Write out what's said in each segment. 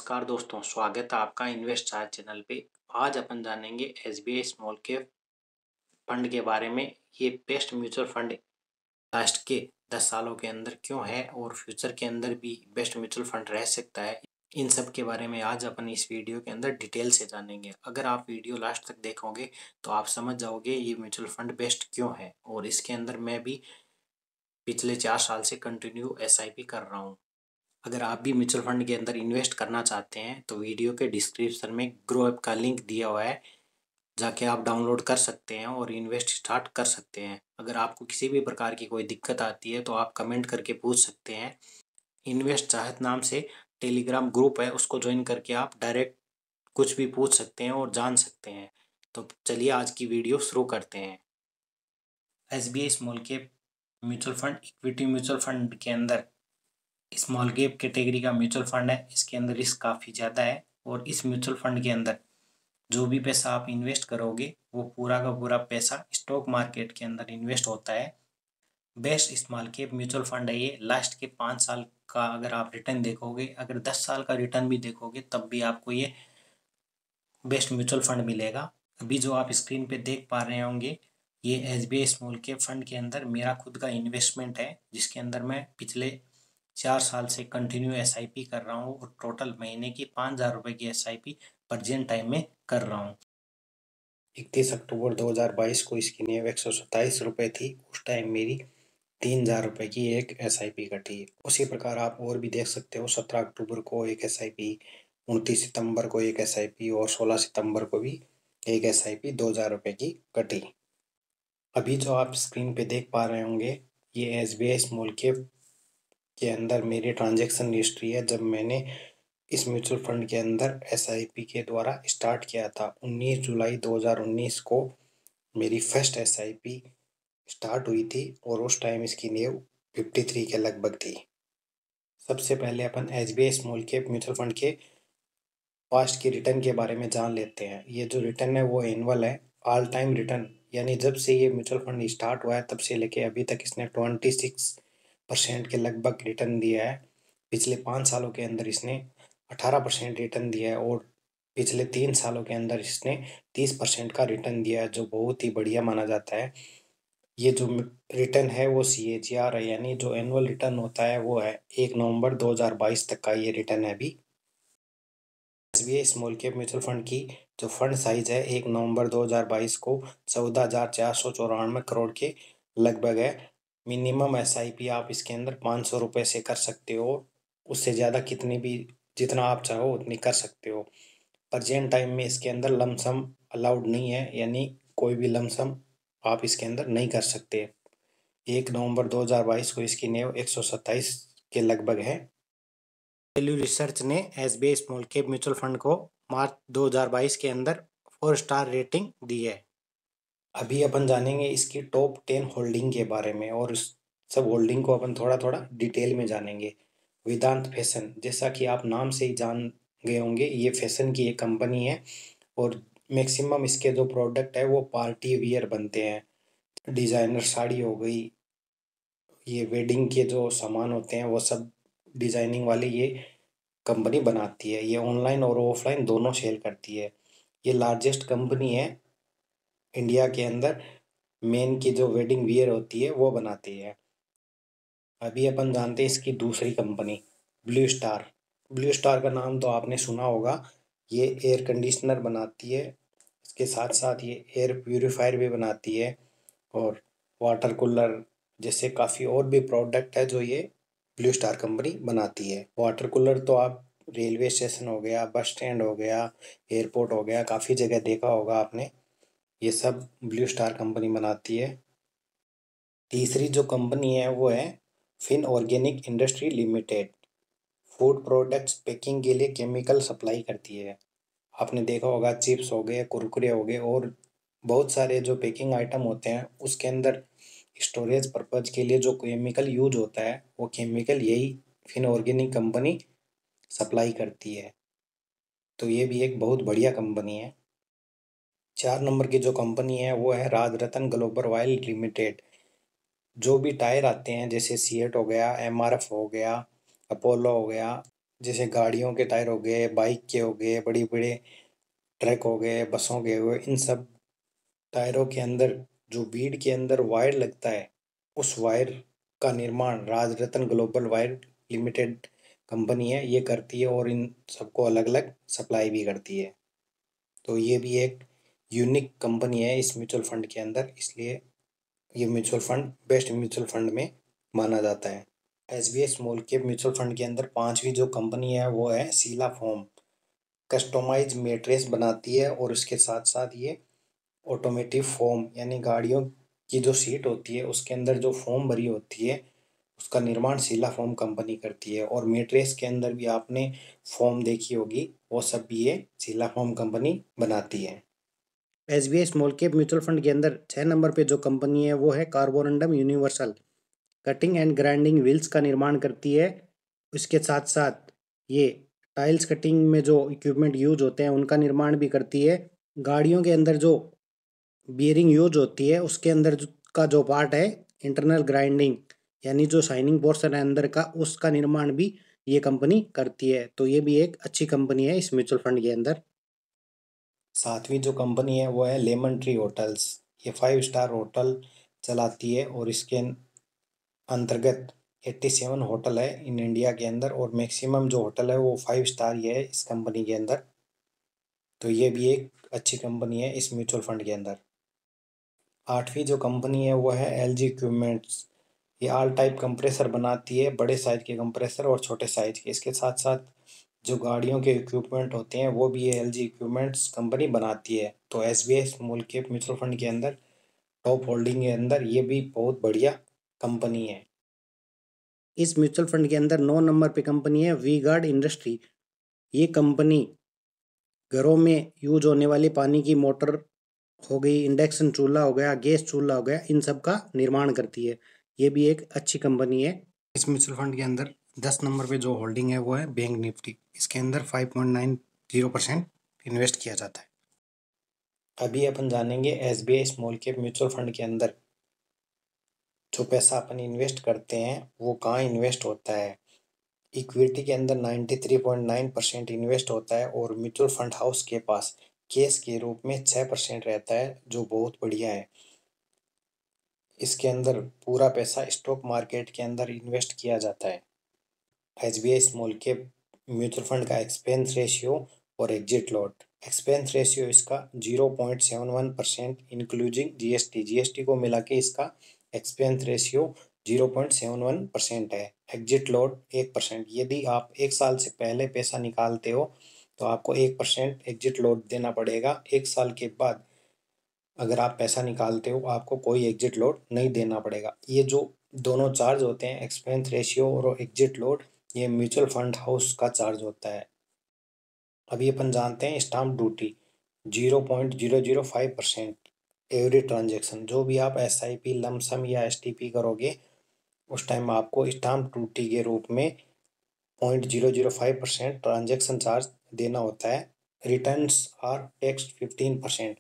नमस्कार दोस्तों, स्वागत है आपका इन्वेस्ट चार्ट चैनल पे। आज अपन जानेंगे एसबीआई स्मॉल कैप फंड के बारे में। ये बेस्ट म्यूचुअल फंड लास्ट के 10 सालों के अंदर क्यों है और फ्यूचर के अंदर भी बेस्ट म्यूचुअल फंड रह सकता है। इन सब के बारे में आज अपन इस वीडियो के अंदर डिटेल से जानेंगे। अगर आप वीडियो लास्ट तक देखोगे तो आप समझ जाओगे ये म्यूचुअल फंड बेस्ट क्यों है। और इसके अंदर मैं भी पिछले 4 साल से कंटिन्यू एसआईपी कर रहा हूँ। अगर आप भी म्यूचुअल फंड के अंदर इन्वेस्ट करना चाहते हैं तो वीडियो के डिस्क्रिप्शन में ग्रो ऐप का लिंक दिया हुआ है, जाके आप डाउनलोड कर सकते हैं और इन्वेस्ट स्टार्ट कर सकते हैं। अगर आपको किसी भी प्रकार की कोई दिक्कत आती है तो आप कमेंट करके पूछ सकते हैं। इन्वेस्ट चाहत नाम से टेलीग्राम ग्रुप है, उसको ज्वाइन करके आप डायरेक्ट कुछ भी पूछ सकते हैं और जान सकते हैं। तो चलिए आज की वीडियो शुरू करते हैं। SBI small cap mutual fund equity mutual fund के अंदर स्मॉल कैप कैटेगरी का म्यूचुअल फंड है। इसके अंदर रिस्क काफ़ी ज़्यादा है और इस म्यूचुअल फंड के अंदर जो भी पैसा आप इन्वेस्ट करोगे वो पूरा का पूरा पैसा स्टॉक मार्केट के अंदर इन्वेस्ट होता है। Best small cap mutual fund है ये। लास्ट के 5 साल का अगर आप रिटर्न देखोगे, अगर 10 साल का रिटर्न भी देखोगे तब भी आपको ये बेस्ट म्यूचुअल फंड मिलेगा। अभी जो आप स्क्रीन पे देख पा रहे होंगे ये एसबीआई स्मॉल कैप फंड के अंदर मेरा खुद का इन्वेस्टमेंट है, जिसके अंदर मैं पिछले 4 साल से कंटिन्यू एसआईपी कर रहा हूँ और टोटल महीने की 5,000 रुपये की एसआईपी प्रेजेंट टाइम में कर रहा हूँ। 31 अक्टूबर 2022 को इसकी नींव 127 रुपये थी। उस टाइम मेरी 3,000 रुपये की एक एसआईपी कटी। उसी प्रकार आप और भी देख सकते हो, 17 अक्टूबर को एक एसआईपी, 29 सितंबर को एक एसआईपी और 16 सितंबर को भी एक एसआईपी 2,000 रुपये की कटी। अभी जो आप स्क्रीन पे देख पा रहे होंगे ये एसबीआई स्मॉल कैप के अंदर मेरी ट्रांजैक्शन हिस्ट्री है। जब मैंने इस म्यूचुअल फंड के अंदर एसआईपी के द्वारा स्टार्ट किया था 19 जुलाई 2019 को मेरी फर्स्ट एसआईपी स्टार्ट हुई थी और उस टाइम इसकी नींव 53 के लगभग थी। सबसे पहले अपन SBI small cap mutual fund के पास्ट के रिटर्न के बारे में जान लेते हैं। ये जो रिटर्न है वो एनुअल है, ऑल टाइम रिटर्न, यानी जब से ये म्यूचुअल फंड स्टार्ट हुआ है तब से लेके अभी तक इसने 26% के लगभग रिटर्न दिया है। पिछले 5 सालों के अंदर इसने 18% रिटर्न दिया है और पिछले 3 सालों के अंदर इसने 30% का रिटर्न दिया है, जो बहुत ही बढ़िया माना जाता है। ये जो रिटर्न है वो CAGR है, यानी जो एनुअल रिटर्न होता है वो है 1 नवंबर 2022 तक का ये रिटर्न है। अभी SBI small cap mutual fund की जो फंड साइज है 1 नवंबर 2022 को 14,494 करोड़ के लगभग है। मिनिमम एसआईपी आप इसके अंदर 500 रुपये से कर सकते हो, उससे ज़्यादा कितनी भी जितना आप चाहो उतनी कर सकते हो। प्रेजेंट टाइम में इसके अंदर लमसम अलाउड नहीं है, यानी कोई भी लमसम आप इसके अंदर नहीं कर सकते। 1 नवंबर 2022 को इसकी नींव 127 के लगभग है। वैल्यू रिसर्च ने SBI small cap mutual fund को मार्च 2022 के अंदर 4 स्टार रेटिंग दी है। अभी अपन जानेंगे इसकी टॉप 10 होल्डिंग के बारे में और इस सब होल्डिंग को अपन थोड़ा थोड़ा डिटेल में जानेंगे। वेदांत फैशन, जैसा कि आप नाम से ही जान गए होंगे, ये फैशन की एक कंपनी है और मैक्सिमम इसके जो प्रोडक्ट है वो पार्टी वियर बनते हैं। डिज़ाइनर साड़ी हो गई, ये वेडिंग के जो सामान होते हैं वो सब डिज़ाइनिंग वाले ये कंपनी बनाती है। ये ऑनलाइन और ऑफलाइन दोनों सेल करती है। ये लार्जेस्ट कंपनी है इंडिया के अंदर, मेन की जो वेडिंग वियर होती है वो बनाती है। अभी अपन जानते हैं इसकी दूसरी company blue star. Blue star का नाम तो आपने सुना होगा। ये एयर कंडीशनर बनाती है, इसके साथ साथ ये एयर प्यूरीफायर भी बनाती है और वाटर कूलर जैसे काफ़ी और भी प्रोडक्ट है जो ये ब्लू स्टार कंपनी बनाती है। वाटर कूलर तो आप रेलवे स्टेशन हो गया, बस स्टैंड हो गया, एयरपोर्ट हो गया, काफ़ी जगह देखा होगा आपने। ये सब ब्लू स्टार कंपनी बनाती है। तीसरी जो कंपनी है वो है Fine Organic Industry Limited. Food products packing के लिए केमिकल सप्लाई करती है। आपने देखा होगा चिप्स हो गए, कुरकुरे हो गए और बहुत सारे जो पैकिंग आइटम होते हैं उसके अंदर स्टोरेज पर्पज के लिए जो केमिकल यूज होता है वो केमिकल यही फिन ऑर्गेनिक कंपनी सप्लाई करती है। तो ये भी एक बहुत बढ़िया कंपनी है। 4 नंबर की जो कंपनी है वो है राजरतन ग्लोबल ऑयल लिमिटेड। जो भी टायर आते हैं जैसे सीएट हो गया, एमआरएफ हो गया, अपोलो हो गया, जैसे गाड़ियों के टायर हो गए, बाइक के हो गए, बड़ी बड़े ट्रक हो गए, बसों के हो गए, इन सब टायरों के अंदर जो बीड के अंदर वायर लगता है, उस वायर का निर्माण Rajratna global wire limited company है, ये करती है और इन सबको अलग अलग सप्लाई भी करती है। तो ये भी एक यूनिक कंपनी है इस म्यूचुअल फंड के अंदर, इसलिए ये mutual fund best mutual fund में माना जाता है। SBI small cap mutual fund के अंदर पांचवी जो कंपनी है वो है शीला फोम। कस्टमाइज मेट्रेस बनाती है और उसके साथ साथ ये ऑटोमेटिव फोम यानी गाड़ियों की जो सीट होती है उसके अंदर जो फोम भरी होती है उसका निर्माण शीला फोम कंपनी करती है। और मेट्रेस के अंदर भी आपने फोम देखी होगी, वो सब भी ये शीला फोम कंपनी बनाती है। SBI small cap mutual fund के अंदर 6 नंबर पे जो कंपनी है वो है Carborundum universal. Cutting and grinding wheels का निर्माण करती है। इसके साथ साथ ये टाइल्स कटिंग में जो इक्विपमेंट यूज होते हैं उनका निर्माण भी करती है। गाड़ियों के अंदर जो बियरिंग यूज होती है उसके अंदर का जो पार्ट है इंटरनल ग्राइंडिंग यानी जो शाइनिंग पोर्शन है अंदर का, उसका निर्माण भी ये कंपनी करती है। तो ये भी एक अच्छी कंपनी है इस म्यूचुअल फंड के अंदर। सातवीं जो कंपनी है वो है लेमन ट्री होटल्स। ये 5 स्टार होटल चलाती है और इसके अंतर्गत 87 होटल है इन इंडिया के अंदर और मैक्सिमम जो होटल है वो 5 स्टार ही है इस कंपनी के अंदर। तो ये भी एक अच्छी कंपनी है इस म्यूचुअल फंड के अंदर। आठवीं जो कंपनी है वो है एलजी इक्विपमेंट्स। ये ऑल टाइप कंप्रेसर बनाती है, बड़े साइज के कंप्रेसर और छोटे साइज के। इसके साथ साथ जो गाड़ियों के इक्विपमेंट होते हैं वो भी ये एलजी इक्विपमेंट्स कंपनी बनाती है। तो SBI small cap mutual fund के अंदर टॉप होल्डिंग के अंदर ये भी बहुत बढ़िया कंपनी है। इस म्यूचुअल फंड के अंदर 9 नंबर पे कंपनी है वी गार्ड इंडस्ट्री। ये कंपनी घरों में यूज होने वाली पानी की मोटर हो गई, इंडक्शन चूल्हा हो गया, गैस चूल्हा हो गया, इन सब का निर्माण करती है। ये भी एक अच्छी कंपनी है। इस म्यूचुअल फंड के अंदर 10 नंबर पे जो होल्डिंग है वो है बैंक निफ्टी। इसके अंदर 5.90% इन्वेस्ट किया जाता है। अभी अपन जानेंगे SBI small cap mutual fund के अंदर जो पैसा अपन इन्वेस्ट करते हैं वो कहाँ इन्वेस्ट होता है। इक्विटी के अंदर 93.9% इन्वेस्ट होता है और म्यूचुअल फंड हाउस के पास कैश के रूप में 6% रहता है, जो बहुत बढ़िया है। इसके अंदर पूरा पैसा स्टॉक मार्केट के अंदर इन्वेस्ट किया जाता है। SBI small cap mutual fund का एक्सपेंस रेशियो और एग्जिट लॉट। एक्सपेंस रेशियो इसका 0.71% इंक्लूजिंग जीएसटी। जीएसटी को मिला के इसका एक्सपेंस रेशियो 0.71% है। Exit lot 1%। यदि आप 1 साल से पहले पैसा निकालते हो तो आपको 1% एग्जिट लॉट देना पड़ेगा। 1 साल के बाद अगर आप पैसा निकालते हो आपको कोई एग्जिट लॉट नहीं देना पड़ेगा। ये जो दोनों चार्ज होते हैं एक्सपेंस रेशियो और एग्जिट लॉट, ये म्यूचुअल फंड हाउस का चार्ज होता है। अभी अपन जानते हैं स्टाम्प ड्यूटी 0.005% एवरी ट्रांजेक्शन। जो भी आप SIP लमसम या STP करोगे उस टाइम आपको स्टाम्प ड्यूटी के रूप में 0.005% ट्रांजेक्शन चार्ज देना होता है। Returns are tax 15%।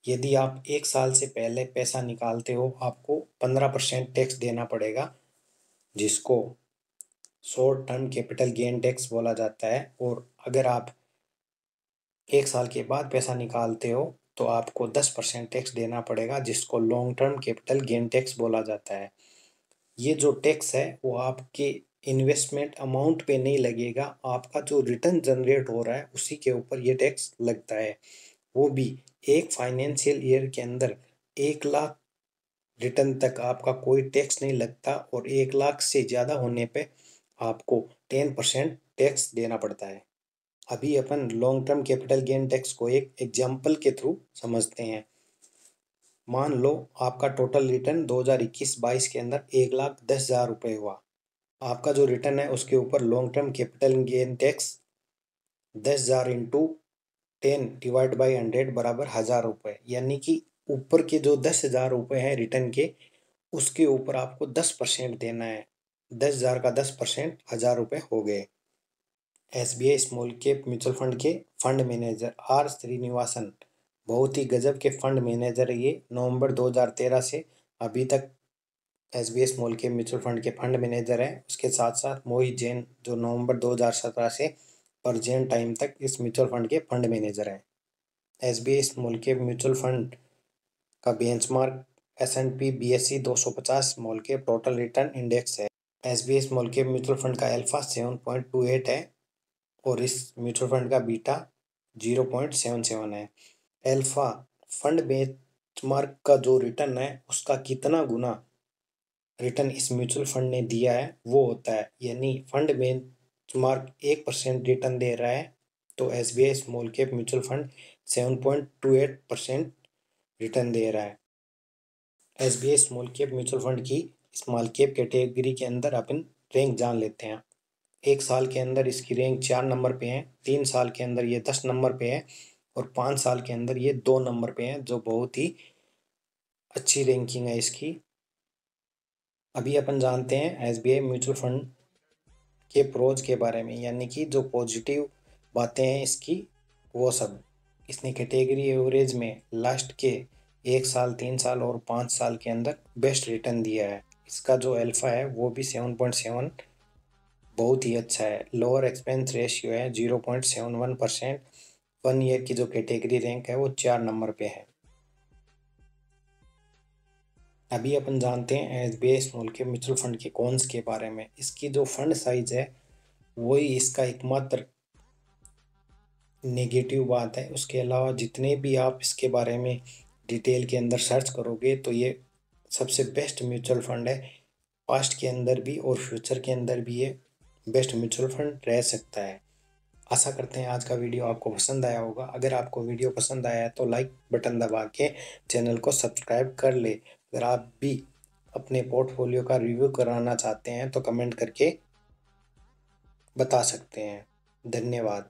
यदि आप 1 साल से पहले पैसा निकालते हो आपको 15% टैक्स देना पड़ेगा, जिसको short term capital gain tax बोला जाता है। और अगर आप 1 साल के बाद पैसा निकालते हो तो आपको 10% टैक्स देना पड़ेगा, जिसको long term capital gain tax बोला जाता है। ये जो टैक्स है वो आपके इन्वेस्टमेंट अमाउंट पे नहीं लगेगा, आपका जो रिटर्न जनरेट हो रहा है उसी के ऊपर ये टैक्स लगता है। वो भी एक फाइनेंशियल ईयर के अंदर 1 लाख रिटर्न तक आपका कोई टैक्स नहीं लगता और 1 लाख से ज़्यादा होने पे आपको 10% टैक्स देना पड़ता है। अभी अपन long term capital gain tax को एक एग्जाम्पल के थ्रू समझते हैं। मान लो आपका टोटल रिटर्न 2021-22 के अंदर 1,10,000 रुपये हुआ। आपका जो रिटर्न है उसके ऊपर long term capital gain tax 10,000 into 10 divide by 100 बराबर 1,000 रुपये। यानी कि ऊपर के जो 10,000 रुपये हैं रिटर्न के, उसके ऊपर आपको 10% देना है। 10,000 का 10% 1,000 रुपये हो गए। SBI small cap mutual fund के फंड मैनेजर आर श्रीनिवासन बहुत ही गजब के फंड मैनेजर है। ये नवंबर 2013 से अभी तक SBI small cap mutual fund के फंड मैनेजर हैं। उसके साथ साथ मोहित जैन जो नवंबर 2017 से प्रेजेंट टाइम तक इस म्यूचुअल फंड के फंड मैनेजर हैं। SBI small cap mutual fund का benchmark S&P BSE 250 small cap total return index है। SBI small cap mutual fund का अल्फा 7.28 है और इस म्यूचुअल फंड का बीटा 0.77 है। अल्फा फंड बेंचमार्क का जो रिटर्न है उसका कितना गुना रिटर्न इस म्यूचुअल फंड ने दिया है वो होता है, यानी फंड बेंचमार्क 1% रिटर्न दे रहा है तो SBI small cap mutual fund 7.28% return दे रहा है। SBI small cap mutual fund की स्मॉल कैप कैटेगरी के अंदर अपन रैंक जान लेते हैं। 1 साल के अंदर इसकी रैंक 4 नंबर पे है, 3 साल के अंदर ये 10 नंबर पे है और 5 साल के अंदर ये 2 नंबर पे है, जो बहुत ही अच्छी रैंकिंग है इसकी। अभी अपन जानते हैं एसबीआई म्यूचुअल फंड के प्रोज के बारे में, यानी कि जो पॉजिटिव बातें हैं इसकी वो सब। इसने कैटेगरी एवरेज में लास्ट के 1 साल, 3 साल और 5 साल के अंदर बेस्ट रिटर्न दिया है। इसका जो अल्फा है वो भी 7.7 बहुत ही अच्छा है। लोअर एक्सपेंस रेशियो है 0.71%। 1 ईयर की जो कैटेगरी रैंक है वो 4 नंबर पे है। अभी अपन जानते हैं SBI small cap mutual fund के कॉन्स के बारे में। इसकी जो फंड साइज है वही इसका एकमात्र नेगेटिव बात है। उसके अलावा जितने भी आप इसके बारे में डिटेल के अंदर सर्च करोगे तो ये सबसे बेस्ट म्यूचुअल फंड है। पास्ट के अंदर भी और फ्यूचर के अंदर भी ये बेस्ट म्यूचुअल फंड रह सकता है। आशा करते हैं आज का वीडियो आपको पसंद आया होगा। अगर आपको वीडियो पसंद आया है तो लाइक बटन दबा के चैनल को सब्सक्राइब कर ले। अगर आप भी अपने पोर्टफोलियो का रिव्यू कराना चाहते हैं तो कमेंट करके बता सकते हैं। धन्यवाद।